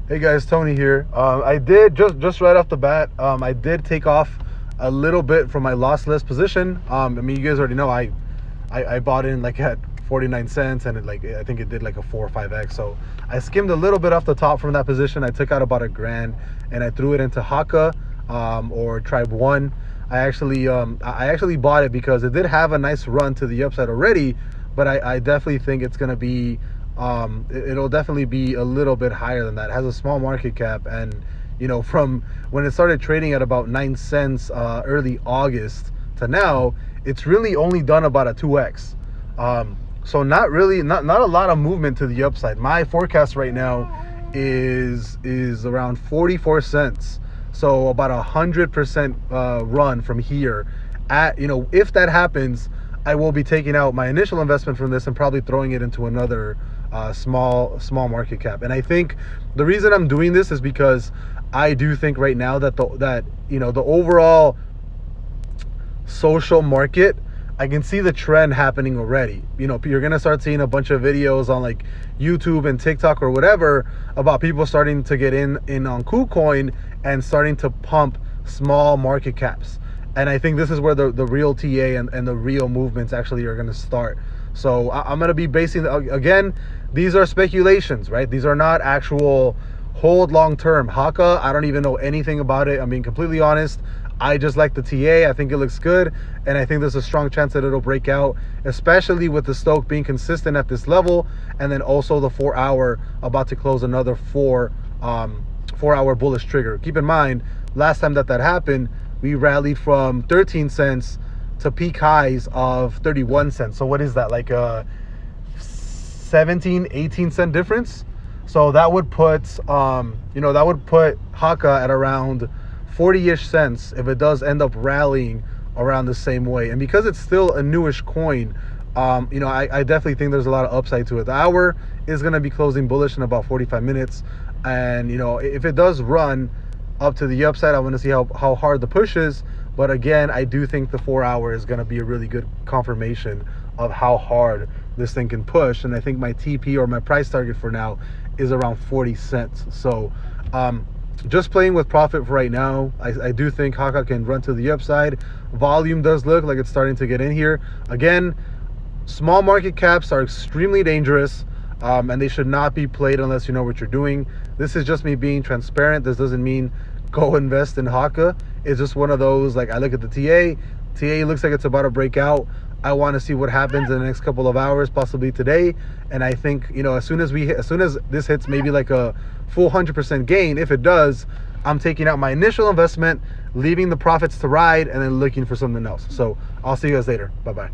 Hey guys, Tony here. I did just right off the bat. I did take off a little bit from my LossLess position. I mean, you guys already know I bought in like at 49 cents, and I think it did like a 4 or 5x. So I skimmed a little bit off the top from that position. I took out about $1,000 and I threw it into HAKA or TribeOne. I actually bought it because it did have a nice run to the upside already, but I definitely think it's gonna be it'll definitely be a little bit higher than that. It has a small market cap, and from when it started trading at about 9 cents early August to now, it's really only done about a 2x. So not a lot of movement to the upside. My forecast right now is around 44 cents, so about 100% run from here. If that happens, I will be taking out my initial investment from this and probably throwing it into another small market cap. And I think the reason I'm doing this is because I do think right now that the overall social market, I can see the trend happening already. You're gonna start seeing a bunch of videos on like YouTube and TikTok or whatever about people starting to get in on KuCoin and starting to pump small market caps. And I think this is where the real TA and the real movements actually are going to start. So I'm going to be basing, again, these are speculations, right? These are not actual hold long term. HAKA, I don't even know anything about it. I'm being completely honest. I just like the TA. I think it looks good. And I think there's a strong chance that it'll break out, especially with the Stoke being consistent at this level. And then also the 4 hour about to close another 4 hour bullish trigger. Keep in mind, last time that happened, we rallied from 13 cents to peak highs of 31 cents. So what is that, like a 17, 18 cent difference? So that would put, HAKA at around 40-ish cents if it does end up rallying around the same way. And because it's still a newish coin, I definitely think there's a lot of upside to it. The hour is going to be closing bullish in about 45 minutes. And, if it does run up to the upside, I want to see how hard the push is. But again, I do think the 4 hour is going to be a really good confirmation of how hard this thing can push. And I think my TP, or my price target for now, is around 40 cents. So just playing with profit for right now. I do think HAKA can run to the upside. Volume does look like it's starting to get in here. Again, small market caps are extremely dangerous. And they should not be played unless you know what you're doing. This is just me being transparent. This doesn't mean go invest in HAKA. It's just one of those, like, I look at the TA. TA looks like it's about to break out. I want to see what happens in the next couple of hours, possibly today. And I think, as soon as this hits maybe like a full 100% gain, if it does, I'm taking out my initial investment, leaving the profits to ride, and then looking for something else. So I'll see you guys later. Bye-bye.